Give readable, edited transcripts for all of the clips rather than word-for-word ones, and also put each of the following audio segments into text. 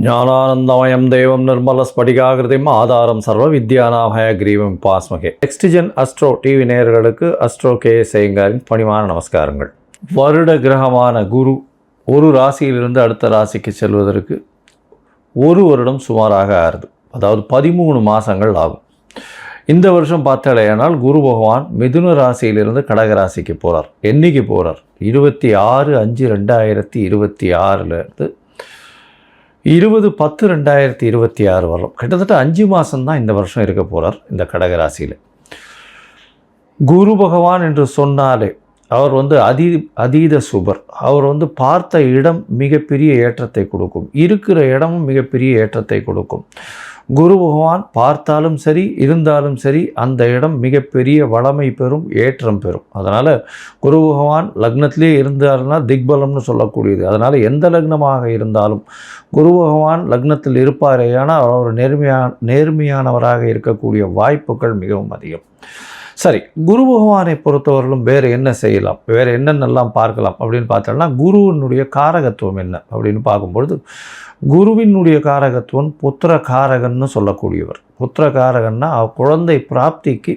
ஞானானந்தமயம் தேவம் நிர்மல ஸ்படிகாகிருதிம் ஆதாரம் சர்வ வித்யானாமய கிரீவம் பாஸ்மகே. நெக்ஸ்ட்ஜென் அஸ்ட்ரோ டிவி நேயர்களுக்கு அஸ்ட்ரோ கே சேங்கரின் பணிவான நமஸ்காரங்கள். வருட கிரகமான குரு ஒரு ராசியிலிருந்து அடுத்த ராசிக்கு செல்வதற்கு ஒரு வருடம் சுமாராக ஆறுது. அதாவது 13 மாதங்கள் ஆகும். இந்த வருஷம் பார்த்தாலேயானால் குரு பகவான் மிதுன ராசியிலிருந்து கடக ராசிக்கு போகிறார். என்னைக்கு போகிறார்? 26/5/2026 20/10/2026 வரும். கிட்டத்தட்ட 5 மாதம்தான் இந்த வருஷம் இருக்க போகிறார் இந்த கடகராசியில். குரு பகவான் என்று சொன்னாலே அவர் அதீத சுபர். அவர் பார்த்த இடம் மிகப்பெரிய ஏற்றத்தை கொடுக்கும், இருக்கிற இடமும் மிகப்பெரிய ஏற்றத்தை கொடுக்கும். குரு பகவான் பார்த்தாலும் சரி இருந்தாலும் சரி அந்த இடம் மிகப்பெரிய வளமை பெறும், ஏற்றம் பெறும். அதனால் குரு பகவான் லக்னத்திலே இருந்தார்னா திக்பலம்னு சொல்லக்கூடியது. அதனால் எந்த லக்னமாக இருந்தாலும் குரு பகவான் லக்னத்தில் இருப்பாரேயானால் அவர் நேர்மையானவராக இருக்கக்கூடிய வாய்ப்புகள் மிகவும் அதிகம். சரி, குரு பகவானை பொறுத்தவரையிலும் வேறு என்ன செய்யலாம், வேறு என்னென்னலாம் பார்க்கலாம் அப்படின்னு பார்த்தோம்னா, குருவினுடைய காரகத்துவம் என்ன அப்படின்னு பார்க்கும்பொழுது, குருவினுடைய காரகத்துவம் புத்திர காரகன்னு சொல்லக்கூடியவர். புத்திர காரகன்னா குழந்தை பிராப்திக்கு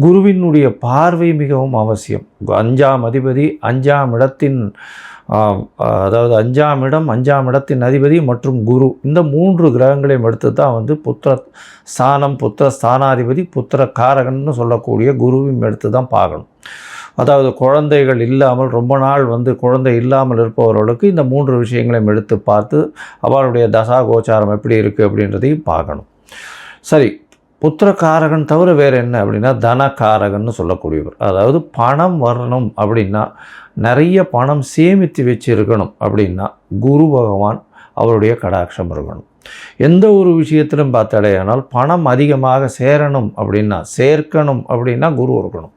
குருவினுடைய பார்வை மிகவும் அவசியம். 5ஆம் அதிபதி 5ஆம் இடத்தின் அதாவது 5ஆம் இடம் 5ஆம் இடத்தின் அதிபதி மற்றும் குரு, இந்த 3 கிரகங்களையும் எடுத்து தான் புத்திர ஸ்தானம், புத்திர ஸ்தானாதிபதி, புத்திர காரகன்னு சொல்லக்கூடிய குருவையும் எடுத்து தான் பார்க்கணும். அதாவது குழந்தைகள் இல்லாமல் ரொம்ப நாள் குழந்தை இல்லாமல் இருப்பவர்களுக்கு இந்த 3 விஷயங்களையும் எடுத்து பார்த்து அவளுடைய தசா கோச்சாரம் எப்படி இருக்குது அப்படின்றதையும் பார்க்கணும். சரி, புத்திரக்காரகன் தவிர வேறு என்ன அப்படின்னா தனக்காரகன்னு சொல்லக்கூடியவர். அதாவது பணம் வரணும் அப்படின்னா, நிறைய பணம் சேமித்து வச்சுருக்கணும் அப்படின்னா குரு பகவான் அவருடைய கடாட்சம் இருக்கணும். எந்த ஒரு விஷயத்திலும் பார்த்தாலேயானால் பணம் அதிகமாக சேர்க்கணும் அப்படின்னா குரு இருக்கணும்.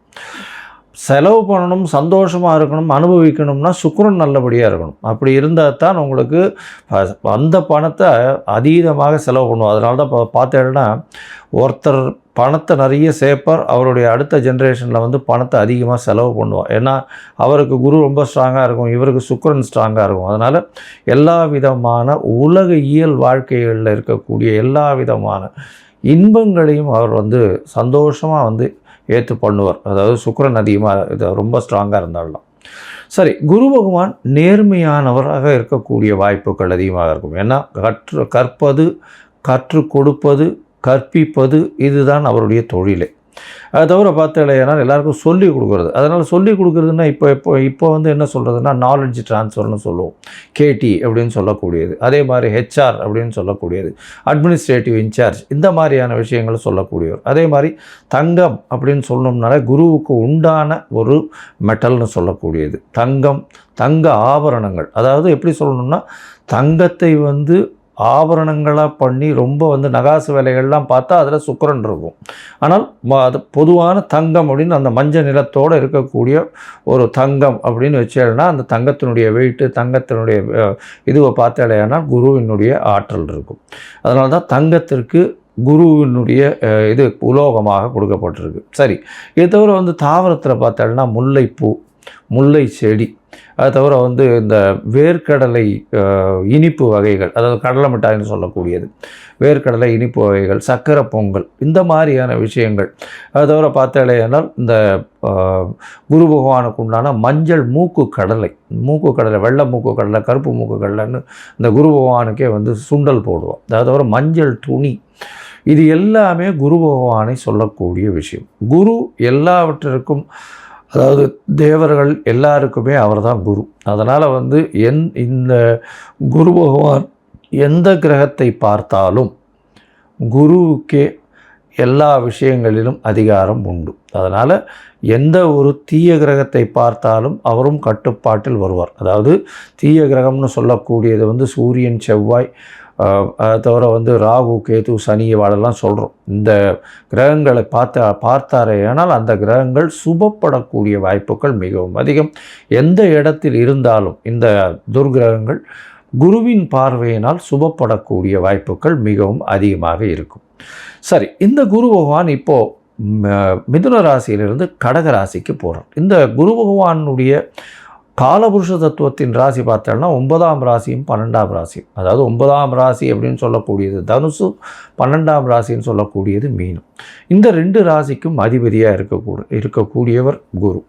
செலவு பண்ணணும், சந்தோஷமாக இருக்கணும், அனுபவிக்கணும்னா சுக்கிரன் நல்லபடியாக இருக்கணும். அப்படி இருந்தால் தான் உங்களுக்கு அந்த பணத்தை அதீதமாக செலவு பண்ணுவோம். அதனால தான் பார்த்தேன்னா ஒருத்தர் பணத்தை நிறைய சேர்ப்பார், அவருடைய அடுத்த ஜென்ரேஷனில் பணத்தை அதிகமாக செலவு பண்ணுவார். ஏன்னா அவருக்கு குரு ரொம்ப ஸ்ட்ராங்காக இருக்கும், இவருக்கு சுக்கிரன் ஸ்ட்ராங்காக இருக்கும். அதனால் எல்லா விதமான உலக இயல் வாழ்க்கைகளில் இருக்கக்கூடிய எல்லா விதமான இன்பங்களையும் அவர் சந்தோஷமாக ஏற்று பண்ணுவார். அதாவது சுக்கிரன் அதிகமாக ரொம்ப ஸ்ட்ராங்காக இருந்தாலும். சரி, குரு பகவான் நேர்மையானவராக இருக்கக்கூடிய வாய்ப்புகள் அதிகமாக இருக்கும். ஏன்னா கற்பது, கற்றுக் கொடுப்பது, கற்பிப்பது இதுதான் அவருடைய தொழிலே. அதை தவிர பார்த்தாலேனா எல்லாருக்கும் சொல்லிக் கொடுக்குறது. அதனால் சொல்லிக் கொடுக்குறதுன்னா இப்போ என்ன சொல்கிறதுனா நாலெட்ஜ் ட்ரான்ஸ்ஃபர்னு சொல்லுவோம், கேடி அப்படின்னு சொல்லக்கூடியது. அதே மாதிரி ஹெச்ஆர் அப்படின்னு சொல்லக்கூடியது, அட்மினிஸ்ட்ரேட்டிவ் இன்சார்ஜ், இந்த மாதிரியான விஷயங்களை சொல்லக்கூடியவர். அதே மாதிரி தங்கம் அப்படின்னு சொல்லணும்னால குருவுக்கு உண்டான ஒரு மெட்டல்னு சொல்லக்கூடியது தங்கம், தங்க ஆபரணங்கள். அதாவது எப்படி சொல்லணும்னா தங்கத்தை ஆபரணங்களாக பண்ணி ரொம்ப நகாசு வேலைகள்லாம் பார்த்தா அதில் சுக்கிரன் இருக்கும். ஆனால் அது பொதுவான தங்கம் அப்படின்னு அந்த மஞ்சள் நிறத்தோடு இருக்கக்கூடிய ஒரு தங்கம் அப்படின்னு வச்சேன்னா அந்த தங்கத்தினுடைய வெயிட்டு, தங்கத்தினுடைய இதுவை பார்த்தாலேனா குருவினுடைய ஆற்றல் இருக்கும். அதனால தான் தங்கத்திற்கு குருவினுடைய இது உலோகமாக கொடுக்கப்பட்டிருக்கு. சரி, இது தவிர தாவரத்தில் பார்த்தாலும்னா முல்லைப்பூ, முல்லை செடி, அது தவிர இந்த வேர்க்கடலை இனிப்பு வகைகள், அதாவது கடலை மிட்டாய்னு சொல்லக்கூடியது, வேர்க்கடலை இனிப்பு வகைகள், சக்கரை பொங்கல், இந்த மாதிரியான விஷயங்கள். அது தவிர பார்த்தாலேனால் இந்த குரு பகவானுக்கு உண்டான மஞ்சள் மூக்கு கடலை, வெள்ளை மூக்கு கடலை, கருப்பு மூக்கு கடலைன்னு இந்த குரு பகவானுக்கே சுண்டல் போடுவோம். அது தவிர மஞ்சள் துணி, இது எல்லாமே குரு பகவானை சொல்லக்கூடிய விஷயம். குரு எல்லாவற்றிற்கும், அதாவது தேவர்கள் எல்லாருக்குமே அவர் தான் குரு. அதனால் இந்த குரு பகவான் எந்த கிரகத்தை பார்த்தாலும் குருவுக்கே எல்லா விஷயங்களிலும் அதிகாரம் உண்டு. அதனால் எந்த ஒரு தீய கிரகத்தை பார்த்தாலும் அவரும் கட்டுப்பாட்டில் வருவார். அதாவது தீய கிரகம்னு சொல்லக்கூடியது சூரியன், செவ்வாய், அதை தவிர ராகு, கேது, சனி வாழெல்லாம் சொல்கிறோம். இந்த கிரகங்களை பார்த்தாரேயானால் அந்த கிரகங்கள் சுபப்படக்கூடிய வாய்ப்புகள் மிகவும் அதிகம். எந்த இடத்தில் இருந்தாலும் இந்த துர்கிரகங்கள் குருவின் பார்வையினால் சுபப்படக்கூடிய வாய்ப்புகள் மிகவும் அதிகமாக இருக்கும். சரி, இந்த குரு பகவான் இப்போது மிதுன ராசியிலிருந்து கடக ராசிக்கு போகிறார். இந்த குரு பகவானுடைய காலபுருஷ தத்துவத்தின் ராசி பார்த்தோம்னா 9ஆம் ராசியும் 12ஆம் ராசியும், அதாவது 9ஆம் ராசி அப்படின்னு சொல்லக்கூடியது தனுசு, 12ஆம் ராசின்னு சொல்லக்கூடியது மீனம். இந்த 2 ராசிக்கும் அதிபதியாக இருக்கக்கூடியவர் குரு.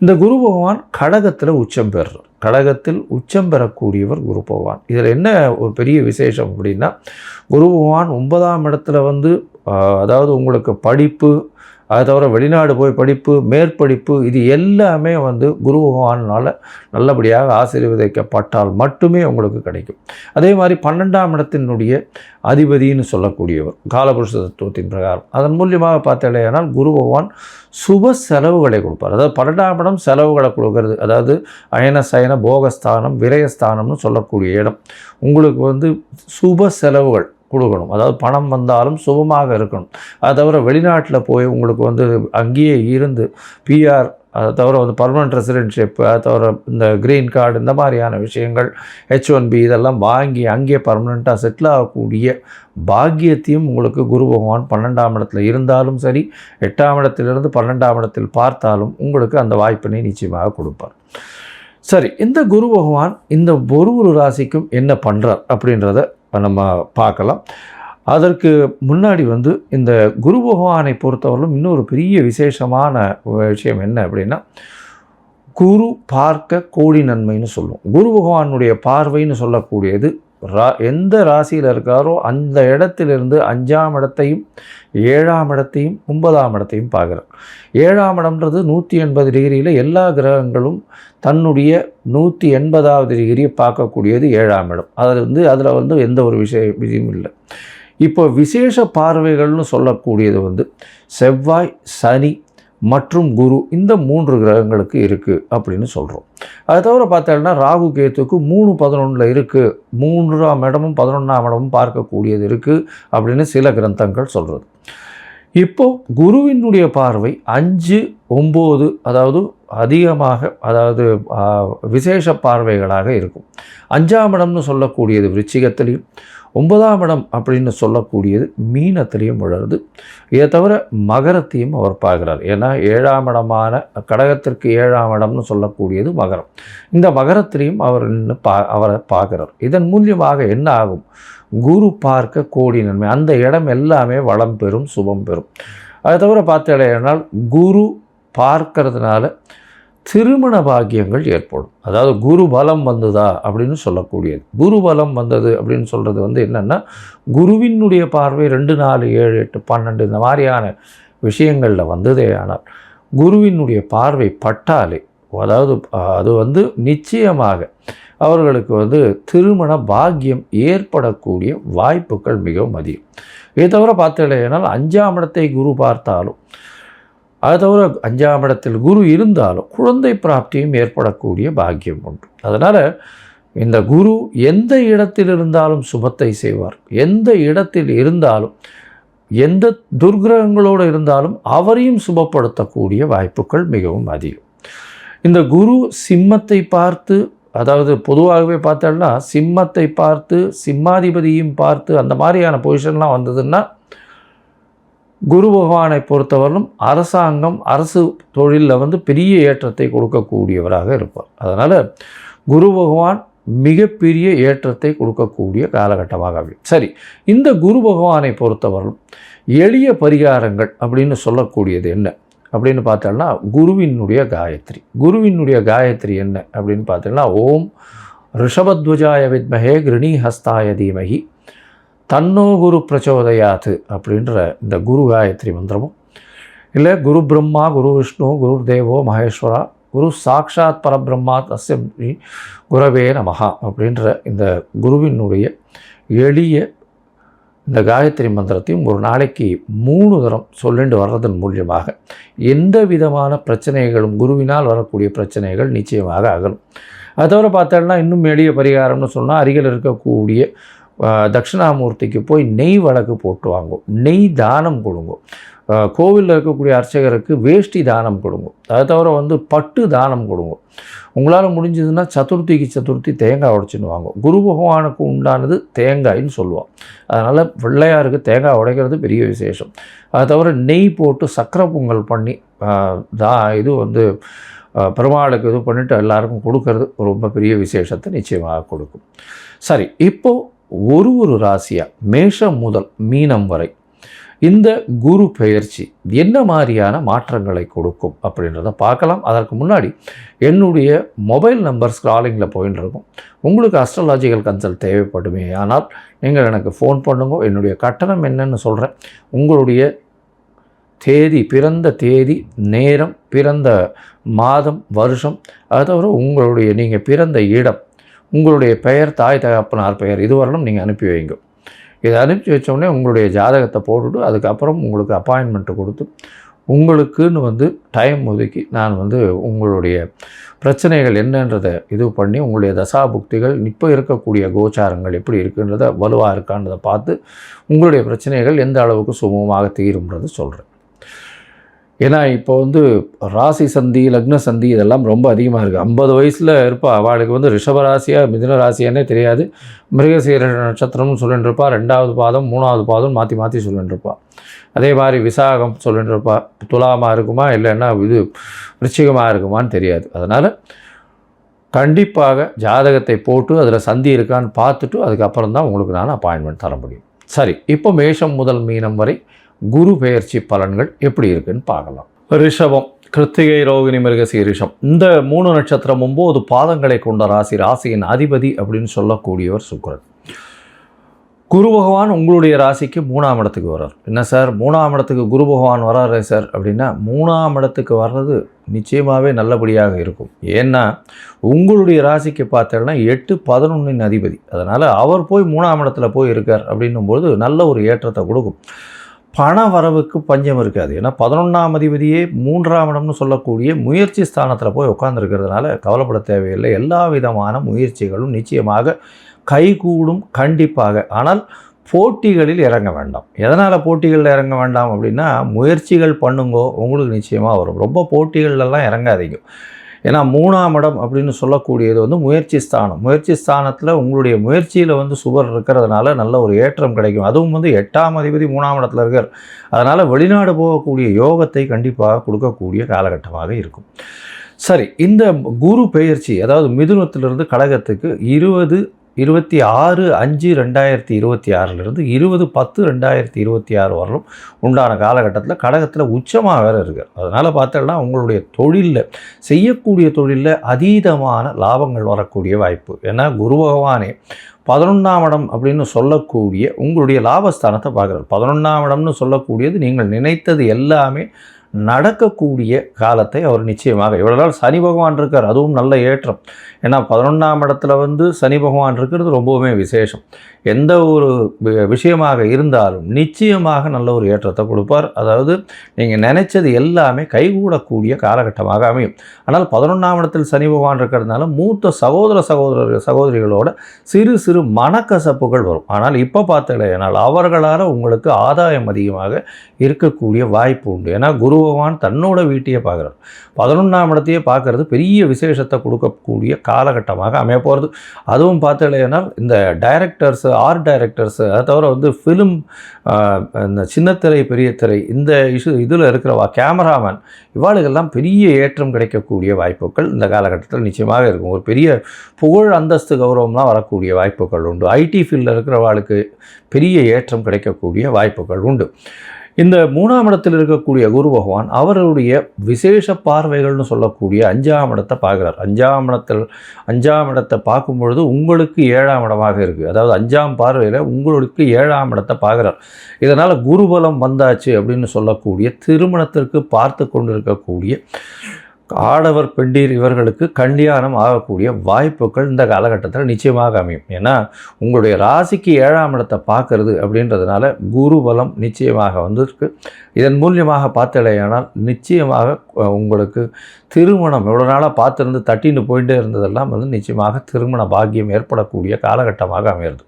இந்த குரு பகவான் கடகத்தில் உச்சம் பெறுறார். கடகத்தில் உச்சம் பெறக்கூடியவர் குரு பகவான். இதில் என்ன ஒரு பெரிய விசேஷம் அப்படின்னா, குரு பகவான் 9ஆம் இடத்துல வந்து அதாவது உங்களுக்கு படிப்பு, அதை தவிர வெளிநாடு போய் படிப்பு, மேற்படிப்பு, இது எல்லாமே வந்து குரு பகவானால் நல்லபடியாக ஆசீர்வதிக்கப்பட்டால் மட்டுமே உங்களுக்கு கிடைக்கும். அதே மாதிரி 12ஆம் இடத்தினுடைய அதிபதினு சொல்லக்கூடியவர் காலபுருஷ தத்துவத்தின் பிரகாரம். அதன் மூலியமாக பார்த்தாலேயானால் குரு பகவான் சுப செலவுகளை கொடுப்பார். அதாவது 12ஆம் இடம் செலவுகளை கொடுக்கறது, அதாவது அயன சயன போகஸ்தானம் விரயஸ்தானம்னு சொல்லக்கூடிய இடம். உங்களுக்கு வந்து சுப செலவுகள் கொடுக்கணும். அதாவது பணம் வந்தாலும் சுபமாக இருக்கணும். அதை தவிர வெளிநாட்டில் போய் உங்களுக்கு வந்து அங்கேயே இருந்து பிஆர், அதை தவிர வந்து பர்மனெண்ட் ரெசிடென்ஷிப், அதை தவிர இந்த க்ரீன் கார்டு, இந்த மாதிரியான விஷயங்கள், H1B இதெல்லாம் வாங்கி அங்கேயே பர்மனெண்ட்டாக செட்டில் ஆகக்கூடிய பாக்கியத்தையும் உங்களுக்கு குரு பகவான் 12ஆம் இடத்துல இருந்தாலும் சரி, 8ஆம் இடத்திலிருந்து 12ஆம் இடத்தில் பார்த்தாலும் உங்களுக்கு அந்த வாய்ப்பினை நிச்சயமாக கொடுப்பார். சரி, இந்த குரு பகவான் இந்த ஒரு ராசிக்கும் என்ன பண்ணுறார் அப்படின்றத நம்ம பார்க்கலாம். அதற்கு முன்னாடி வந்து இந்த குரு பகவானை பொறுத்தவரையிலும் இன்னொரு பெரிய விசேஷமான விஷயம் என்ன அப்படின்னா, குரு பார்க்க கோடி நன்மைன்னு சொல்லுவோம். குரு பகவானுடைய பார்வைன்னு சொல்லக்கூடியது எந்த ராசியில் இருக்காரோ அந்த இடத்திலிருந்து 5ஆம் இடத்தையும் 7ஆம் இடத்தையும் 9ஆம் இடத்தையும் பார்க்குறார். 7ஆம் இடம்ன்றது 180 டிகிரியில் எல்லா கிரகங்களும் தன்னுடைய 180வது டிகிரியை பார்க்கக்கூடியது 7ஆம் இடம். அதில் வந்து எந்த ஒரு விஷயம் இல்லை. இப்போ விசேஷ பார்வைகள்னு சொல்லக்கூடியது வந்து செவ்வாய், சனி மற்றும் குரு, இந்த 3 கிரகங்களுக்கு இருக்குது அப்படின்னு சொல்கிறோம். அதை தவிர பார்த்தோம்னா ராகு கேத்துக்கு 3-11 இருக்குது, 3ஆம் இடமும் 11ஆம் இடமும் பார்க்கக்கூடியது இருக்குது அப்படின்னு சில கிரந்தங்கள் சொல்கிறது. இப்போது குருவினுடைய பார்வை 5-9, அதாவது அதிகமாக, அதாவது விசேஷ பார்வைகளாக இருக்கும். 5ஆம் இடம்னு சொல்லக்கூடியது விருச்சிகத்திலையும், 9ஆம் இடம் அப்படின்னு சொல்லக்கூடியது மீனத்திலையும் விழுறது. இதை தவிர மகரத்தையும் அவர் பார்க்குறார். ஏன்னா 7ஆம் இடமான கடகத்திற்கு 7ஆம் இடம்னு சொல்லக்கூடியது மகரம். இந்த மகரத்திலையும் அவர் அவரை பார்க்குறார். இதன் மூலியமாக என்ன ஆகும்? குரு பார்க்க கோடி நன்மை. அந்த இடம் எல்லாமே வளம் பெறும், சுபம் பெறும். அதை தவிர பார்த்தேனால் குரு பார்க்கறதுனால திருமண பாக்கியங்கள் ஏற்படும். அதாவது குரு பலம் வந்ததா அப்படின்னு சொல்லக்கூடியது. குரு பலம் வந்தது அப்படின்னு சொல்கிறது வந்து என்னென்னா, குருவினுடைய பார்வை 2, 4, 7, 8, 12 இந்த மாதிரியான விஷயங்களில் வந்ததே. ஆனால் குருவினுடைய பார்வை பட்டாலே, அதாவது அது வந்து நிச்சயமாக அவர்களுக்கு வந்து திருமண பாக்கியம் ஏற்படக்கூடிய வாய்ப்புகள் மிகவும் அதிகம். இதை தவிர பார்த்தேனால் 5ஆம் இடத்தை குரு பார்த்தாலும், அதை தவிர 5ஆம் இடத்தில் குரு இருந்தாலும் குழந்தை பிராப்தியும் ஏற்படக்கூடிய பாக்கியம் உண்டு. அதனால் இந்த குரு எந்த இடத்தில் இருந்தாலும் சுபத்தை செய்வார். எந்த இடத்தில் இருந்தாலும், எந்த துர்கிரகங்களோடு இருந்தாலும் அவரையும் சுபப்படுத்தக்கூடிய வாய்ப்புகள் மிகவும் அதிகம். இந்த குரு சிம்மத்தை பார்த்து, அதாவது பொதுவாகவே பார்த்தோம்னா சிம்மத்தை பார்த்து, சிம்மாதிபதியும் பார்த்து, அந்த மாதிரியான பொசிஷன்லாம் வந்ததுன்னா குரு பகவானை பொறுத்தவரையிலும் அரசாங்கம், அரசு தொழிலில் வந்து பெரிய ஏற்றத்தை கொடுக்கக்கூடியவராக இருப்பார். அதனால் குரு பகவான் மிகப்பெரிய ஏற்றத்தை கொடுக்கக்கூடிய காலகட்டமாக. சரி, இந்த குரு பகவானை பொறுத்தவரையிலும் எளிய பரிகாரங்கள் அப்படின்னு சொல்லக்கூடியது என்ன அப்படின்னு பார்த்தோம்னா, குருவினுடைய காயத்ரி. குருவினுடைய காயத்ரி என்ன அப்படின்னு பார்த்தோம்னா, ஓம் ரிஷபத்வஜாய வித்மஹே கிருணி ஹஸ்தாய தீமஹி தன்னோ குரு பிரச்சோதயாத்து அப்படின்ற இந்த குரு காயத்ரி மந்திரமும், இல்லை குரு பிரம்மா குரு விஷ்ணு குரு தேவோ மகேஸ்வரா குரு சாக்ஷாத் பரபிரம்மா தஸ்ய குரவே நமஹா அப்படின்ற இந்த குருவினுடைய எளிய இந்த காயத்ரி மந்திரத்தையும் ஒரு நாளைக்கு 3 தரம் சொல்லிட்டு வர்றதன் மூலியமாக எந்த விதமான பிரச்சனைகளும், குருவினால் வரக்கூடிய பிரச்சனைகள் நிச்சயமாக அகலும். அதை தவிர பார்த்தோம்னா இன்னும் எளிய பரிகாரம்னு சொன்னால், அருகில் இருக்கக்கூடிய தட்சிணாமூர்த்திக்கு போய் நெய் வழக்கு போட்டு வாங்கும், நெய் தானம் கொடுங்க. கோவிலில் இருக்கக்கூடிய அர்ச்சகருக்கு வேஷ்டி தானம் கொடுங்க. அதை தவிர வந்து பட்டு தானம் கொடுங்க. உங்களால் முடிஞ்சதுன்னா சதுர்த்தி தேங்காய் உடைச்சின்னு வாங்க. குரு பகவானுக்கு உண்டானது தேங்காய்ன்னு சொல்லுவோம். அதனால் பிள்ளையாருக்கு தேங்காய் உடைக்கிறது பெரிய விசேஷம். அதை தவிர நெய் போட்டு சக்கரை பொங்கல் பண்ணி இது வந்து பெருமாளுக்கு இது பண்ணிவிட்டு எல்லாருக்கும் கொடுக்கறது ரொம்ப பெரிய விசேஷத்தை நிச்சயமாக கொடுக்கும். சரி, இப்போது ஒரு ராசியாக மேஷம் முதல் மீனம் வரை இந்த குரு பெயர்ச்சி என்ன மாதிரியான மாற்றங்களை கொடுக்கும் அப்படின்றத பார்க்கலாம். அதற்கு முன்னாடி என்னுடைய மொபைல் நம்பர் ஸ்க்ராலிங்கில் போயின்னு இருக்கும். உங்களுக்கு அஸ்ட்ராலாஜிக்கல் கன்சல்ட் தேவைப்படுமே ஆனால் நீங்கள் எனக்கு ஃபோன் பண்ணுங்க. என்னுடைய கட்டணம் என்னன்னு சொல்கிறேன். உங்களுடைய தேதி, பிறந்த தேதி, நேரம், பிறந்த மாதம், வருஷம், அதை தவிர உங்களுடைய நீங்கள் பிறந்த இடம், உங்களுடைய பெயர், தாய் தகப்பனார் பெயர், இதுவரையிலும் நீங்கள் அனுப்பி வைங்க. இதை அனுப்பி வச்சோடனே உங்களுடைய ஜாதகத்தை போட்டுவிட்டு அதுக்கப்புறம் உங்களுக்கு அப்பாயின்மெண்ட்டு கொடுத்து உங்களுக்குன்னு டைம் ஒதுக்கி நான் உங்களுடைய பிரச்சனைகள் என்னன்றதை இது பண்ணி உங்களுடைய தசாபுக்திகள் இப்போ இருக்கக்கூடிய கோச்சாரங்கள் எப்படி இருக்குன்றதை வலுவாக இருக்கான்றதை பார்த்து உங்களுடைய பிரச்சனைகள் எந்த அளவுக்கு சுமூகமாக தீரும்ன்றது சொல்கிறேன். ஏன்னா இப்போ ராசி சந்தி, லக்ன சந்தி இதெல்லாம் ரொம்ப அதிகமாக இருக்குது. 50 வயசில் இருப்பா, அவளுக்கு ரிஷபராசியாக மிதுன ராசியானே தெரியாது. மிருகசீர நட்சத்திரம்னு சொல்லிட்டு இருப்பா, 2வது பாதம் 3வது பாதம் மாற்றி மாற்றி சொல்லிட்டு இருப்பா. அதே மாதிரி விசாகம் சொல்லிட்டு இருப்பா. துலாமாக இருக்குமா இல்லைன்னா விருச்சிகமாக இருக்குமான்னு தெரியாது. அதனால் கண்டிப்பாக ஜாதகத்தை போட்டு அதில் சந்தி இருக்கான்னு பார்த்துட்டு அதுக்கப்புறம் தான் உங்களுக்கு நான் அப்பாயின்மெண்ட் தர முடியும். சரி, இப்போ மேஷம் முதல் மீனம் வரை குரு பெயர்ச்சி பலன்கள் எப்படி இருக்குன்னு பார்க்கலாம். ரிஷபம், கிருத்திகை, ரோகிணி, மிருகசீரிஷம் இந்த 3 நட்சத்திரம் 9 பாதங்களை கொண்ட ராசி. ராசியின் அதிபதி அப்படின்னு சொல்லக்கூடியவர் சுக்கிரன். குரு பகவான் உங்களுடைய ராசிக்கு 3ஆம் இடத்துக்கு வர்றார். என்ன சார் 3ஆம் இடத்துக்கு குரு பகவான் வர்றாரு சார் அப்படின்னா, 3ஆம் இடத்துக்கு வர்றது நிச்சயமாகவே நல்லபடியாக இருக்கும். ஏன்னா உங்களுடைய ராசிக்கு பார்த்தோன்னா 8, 11 அதிபதி. அதனால் அவர் போய் 3ஆம் இடத்துல போய் இருக்கார் அப்படின்னும்போது நல்ல ஒரு ஏற்றத்தை கொடுக்கும். பண வரவுக்கு பஞ்சம் இருக்காது. ஏன்னா 11ஆம் அதிபதியே 3ஆம் இடம்னு சொல்லக்கூடிய முயற்சி ஸ்தானத்தில் போய் உட்காந்துருக்கிறதுனால கவலைப்பட தேவையில்லை. எல்லா விதமான முயற்சிகளும் நிச்சயமாக கைகூடும் கண்டிப்பாக. ஆனால் போட்டிகளில் இறங்க வேண்டாம். எதனால் போட்டிகளில் இறங்க வேண்டாம் அப்படின்னா, முயற்சிகள் பண்ணுங்கோ, உங்களுக்கு நிச்சயமாக வரும். ரொம்ப போட்டிகள்லாம் இறங்காதீங்க. ஏன்னா 3ஆம் இடம் அப்படின்னு சொல்லக்கூடியது முயற்சி ஸ்தானம். முயற்சி ஸ்தானத்தில் உங்களுடைய முயற்சியில் சுபர் இருக்கிறதுனால நல்ல ஒரு ஏற்றம் கிடைக்கும். அதுவும் 8ஆம் அதிபதி 3ஆம் இடத்துல இருக்கார். அதனால் வெளிநாடு போகக்கூடிய யோகத்தை கண்டிப்பாக கொடுக்கக்கூடிய காலகட்டமாக இருக்கும். சரி, இந்த குரு பெயர்ச்சி அதாவது மிதுனத்திலிருந்து கடகத்துக்கு 26/5/2026 20/10/2026 வரலும் உண்டான காலகட்டத்தில் கடகத்தில் உச்சமாக வேறு இருக்கார். அதனால் பார்த்தோம்னா உங்களுடைய தொழிலில் செய்யக்கூடிய தொழிலில் அதீதமான லாபங்கள் வரக்கூடிய வாய்ப்பு. ஏன்னா குரு பகவானே 11ஆம் இடம் அப்படின்னு சொல்லக்கூடிய உங்களுடைய லாபஸ்தானத்தை பார்க்குறார். 11ஆம் இடம்னு சொல்லக்கூடியது நீங்கள் நினைத்தது எல்லாமே நடக்கக்கூடிய காலத்தை அவர் நிச்சயமாக. இவ்வளோ நாள் சனி பகவான் இருக்கார், அதுவும் நல்ல ஏற்றம். ஏன்னா 11ஆம் இடத்துல சனி பகவான் இருக்கிறது ரொம்பவுமே விசேஷம். எந்த ஒரு விஷயமாக இருந்தாலும் நிச்சயமாக நல்ல ஒரு ஏற்றத்தை கொடுப்பார். அதாவது நீங்கள் நினைச்சது எல்லாமே கைகூடக்கூடிய காலகட்டமாக அமையும். ஆனால் 11ஆம் இடத்தில் சனி பகவான் இருக்கிறதுனால மூத்த சகோதரிகளோட சிறு சிறு மனக்கசப்புகள் வரும். ஆனால் இப்போ பார்த்தீங்கன்னா அவர்களால் உங்களுக்கு ஆதாயம் அதிகமாக இருக்கக்கூடிய வாய்ப்பு உண்டு. ஏன்னா குரு பகவான் தன்னோட வீட்டையே பார்க்குறார். 11ஆம் இடத்தையே பார்க்கறது பெரிய விசேஷத்தை கொடுக்கக்கூடிய காலகட்டமாக அமைய போகிறது. அதுவும் பார்த்தீங்கன்னா இந்த டைரக்டர்ஸ், ஆர்ட் டைரக்டர்ஸ், அதை தவிர ஃபிலிம், இந்த சின்னத்திரை பெரிய திரை இந்த இதில் இருக்கிறவா, கேமராமேன், இவாளுக்கெல்லாம் பெரிய ஏற்றம் கிடைக்கக்கூடிய வாய்ப்புகள் இந்த காலகட்டத்தில் நிச்சயமாக இருக்கும். ஒரு பெரிய புகழ், அந்தஸ்து, கௌரவம்லாம் வரக்கூடிய வாய்ப்புகள் உண்டு. ஐடி ஃபீல்டில் இருக்கிறவாளுக்கு பெரிய ஏற்றம் கிடைக்கக்கூடிய வாய்ப்புகள் உண்டு. இந்த 3ஆம் இடத்தில் இருக்கக்கூடிய குரு பகவான் அவருடைய விசேஷ பார்வைகள்னு சொல்லக்கூடிய 5ஆம் இடத்தை பார்க்குறார். 5ஆம் இடத்தை பார்க்கும் பொழுது உங்களுக்கு 7ஆம் இடமாக இருக்குது. அதாவது 5ஆம் பார்வையில் உங்களுக்கு 7ஆம் இடத்தை பார்க்குறார். இதனால் குருபலம் வந்தாச்சு அப்படின்னு சொல்லக்கூடிய திருமணத்திற்கு பார்த்து கொண்டிருக்கக்கூடிய ஆடவர் பெண்டீர் இவர்களுக்கு கல்யாணம் ஆகக்கூடிய வாய்ப்புகள் இந்த காலகட்டத்தில் நிச்சயமாக அமையும். ஏன்னா உங்களுடைய ராசிக்கு 7ஆம் இடத்தை பார்க்கறது அப்படின்றதுனால குரு பலம் நிச்சயமாக வந்திருக்கு. இதன் மூலியமாக பார்த்தலையானால் நிச்சயமாக உங்களுக்கு திருமணம் எவ்வளோ நாளாக பார்த்துருந்து தட்டின்னு போயிட்டே இருந்ததெல்லாம் நிச்சயமாக திருமண பாக்கியம் ஏற்படக்கூடிய காலகட்டமாக அமையிறது.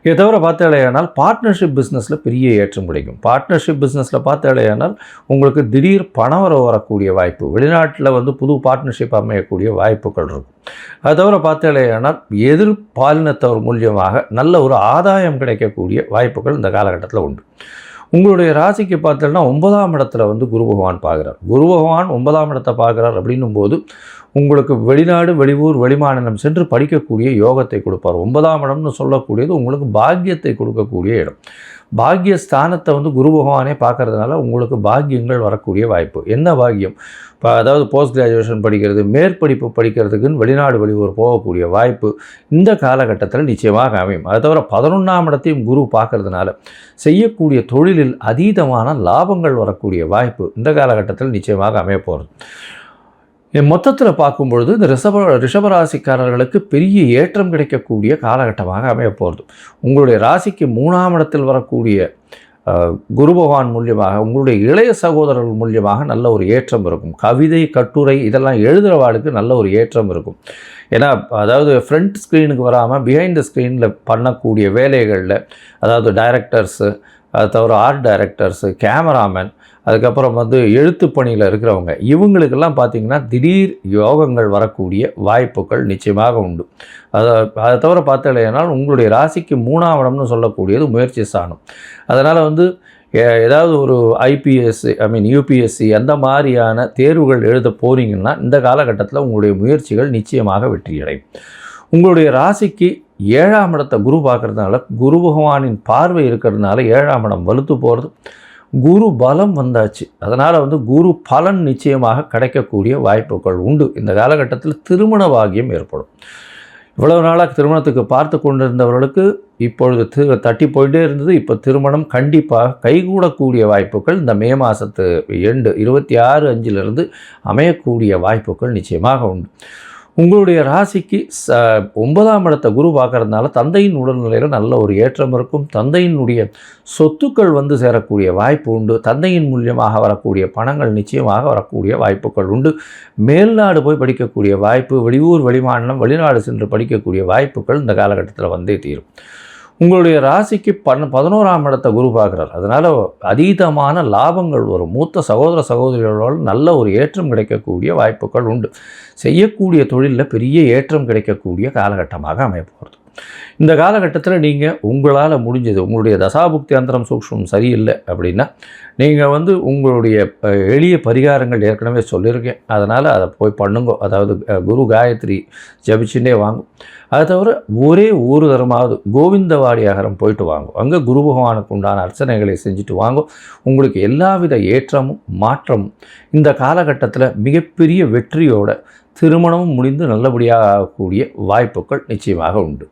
இதை தவிர பார்த்தாலேயானால் பார்ட்னர்ஷிப் பிஸ்னஸில் பெரிய ஏற்றம் கிடைக்கும். பார்ட்னர்ஷிப் பிஸ்னஸில் பார்த்தாலேயானால் உங்களுக்கு திடீர் பணவரவு வரக்கூடிய வாய்ப்பு, வெளிநாட்டில் புது பார்ட்னர்ஷிப் அமையக்கூடிய வாய்ப்புகள் இருக்கும். அது தவிர பார்த்தாலேயானால் எதிர்பாலினத்தவர் மூலியமாக நல்ல ஒரு ஆதாயம் கிடைக்கக்கூடிய வாய்ப்புகள் இந்த காலகட்டத்தில் உண்டு. உங்களுடைய ராசிக்கு பார்த்தோன்னா 9ஆம் இடத்துல வந்து குரு பகவான் பார்க்குறார். குரு பகவான் 9ஆம் இடத்தை பார்க்குறார் அப்படின்னும் போது உங்களுக்கு வெளிநாடு, வெளியூர், வெளிமாநிலம் சென்று படிக்கக்கூடிய யோகத்தை கொடுப்பார். 9ஆம் இடம்னு சொல்லக்கூடியது உங்களுக்கு பாக்கியத்தை கொடுக்கக்கூடிய இடம். பாக்கியஸ்தானத்தை வந்து குரு பகவானே பார்க்கறதுனால உங்களுக்கு பாக்கியங்கள் வரக்கூடிய வாய்ப்பு. என்ன பாக்கியம்? இப்போ அதாவது போஸ்ட் கிராஜுவேஷன் படிக்கிறது, மேற்படிப்பு படிக்கிறதுக்குன்னு வெளிநாடு, வெளியூர் போகக்கூடிய வாய்ப்பு இந்த காலகட்டத்தில் நிச்சயமாக அமையும். அது தவிர 11ஆம் இடத்தையும் குரு பார்க்கறதுனால செய்யக்கூடிய தொழிலில் அதீதமான லாபங்கள் வரக்கூடிய வாய்ப்பு இந்த காலகட்டத்தில் நிச்சயமாக அமைய போகிறது. மொத்தத்தில் பார்க்கும்பொழுது இந்த ரிஷபராசிக்காரர்களுக்கு பெரிய ஏற்றம் கிடைக்கக்கூடிய காலகட்டமாக அமைய போகிறது. உங்களுடைய ராசிக்கு 3ஆம் இடத்தில் வரக்கூடிய குரு பகவான் மூலியமாக உங்களுடைய இளைய சகோதரர்கள் மூலியமாக நல்ல ஒரு ஏற்றம் இருக்கும். கவிதை, கட்டுரை இதெல்லாம் எழுதுகிறவாளுக்கு நல்ல ஒரு ஏற்றம் இருக்கும். ஏன்னா அதாவது ஃப்ரண்ட் ஸ்க்ரீனுக்கு வராமல் பிஹைண்ட் த ஸ்க்ரீனில் பண்ணக்கூடிய வேலைகளில், அதாவது டைரக்டர்ஸு, அது தவிர ஆர்ட் டைரக்டர்ஸு, கேமராமேன், அதுக்கப்புறம் வந்து எழுத்து பணியில் இருக்கிறவங்க, இவங்களுக்கெல்லாம் பார்த்திங்கன்னா திடீர் யோகங்கள் வரக்கூடிய வாய்ப்புகள் நிச்சயமாக உண்டு. அதை தவிர பார்த்தலையானால் உங்களுடைய ராசிக்கு 3ஆம் இடம்னு சொல்லக்கூடியது முயற்சி ஸ்தானம். அதனால் வந்து ஏதாவது ஒரு ஐபிஎஸ் யூபிஎஸ்சி அந்த மாதிரியான தேர்வுகள் எழுத போகிறீங்கன்னா இந்த காலகட்டத்தில் உங்களுடைய முயற்சிகள் நிச்சயமாக வெற்றியடையும். உங்களுடைய ராசிக்கு 7ஆம் இடத்தை குரு பார்க்குறதுனால, குரு பகவானின் பார்வை இருக்கிறதுனால 7ஆம் இடம் வலுத்து போகிறது. குரு பலம் வந்தாச்சு. அதனால் வந்து குரு பலன் நிச்சயமாக கிடைக்கக்கூடிய வாய்ப்புகள் உண்டு. இந்த காலகட்டத்தில் திருமண பாகியம் ஏற்படும். இவ்வளவு நாளாக திருமணத்துக்கு பார்த்து கொண்டிருந்தவர்களுக்கு இப்பொழுது தட்டி போயிட்டே இருந்தது. இப்போ திருமணம் கண்டிப்பாக கைகூடக்கூடிய வாய்ப்புகள் இந்த மே மாதத்து 26/5 அமையக்கூடிய வாய்ப்புகள் நிச்சயமாக உண்டு. உங்களுடைய ராசிக்கு 9ஆம் இடத்தை குரு பார்க்கறதுனால தந்தையின் உடல்நிலையில் நல்ல ஒரு ஏற்றம் இருக்கும். தந்தையினுடைய சொத்துக்கள் வந்து சேரக்கூடிய வாய்ப்பு உண்டு. தந்தையின் மூலியமாக வரக்கூடிய பணங்கள் நிச்சயமாக வரக்கூடிய வாய்ப்புகள் உண்டு. மேல்நாடு போய் படிக்கக்கூடிய வாய்ப்பு, வெளியூர், வெளிமாநிலம், வெளிநாடு சென்று படிக்கக்கூடிய வாய்ப்புகள் இந்த காலகட்டத்தில் வந்தே தீரும். உங்களுடைய ராசிக்கு 11ஆம் இடத்தை குரு பார்க்குறார். அதனால் அதீதமான லாபங்கள் வரும். மூத்த சகோதர சகோதரிகளோடு நல்ல ஒரு ஏற்றம் கிடைக்கக்கூடிய வாய்ப்புகள் உண்டு. செய்யக்கூடிய தொழிலில் பெரிய ஏற்றம் கிடைக்கக்கூடிய காலகட்டமாக அமைய போகிறது. இந்த காலகட்டத்தில் நீங்கள் உங்களால் முடிஞ்சது, உங்களுடைய தசாபுக்தி அந்தரம் சூக்ஷ்மம் சரியில்லை அப்படின்னா நீங்கள் வந்து உங்களுடைய எளிய பரிகாரங்கள் ஏற்கனவே சொல்லியிருக்கேன். அதனால் அதை போய் பண்ணுங்க. அதாவது குரு காயத்ரி ஜபிச்சுட்டே வாங்கும். அதை தவிர ஒரே ஒரு தரமாவது கோவிந்தவாடி அகரம் போயிட்டு வாங்கும். அங்கே குரு பகவானுக்கு உண்டான அர்ச்சனைகளை செஞ்சுட்டு வாங்கும். உங்களுக்கு எல்லாவித ஏற்றமும் மாற்றமும் இந்த காலகட்டத்தில் மிகப்பெரிய வெற்றியோட திருமணமும் முடிந்து நல்லபடியாக ஆகக்கூடிய வாய்ப்புகள் நிச்சயமாக உண்டு.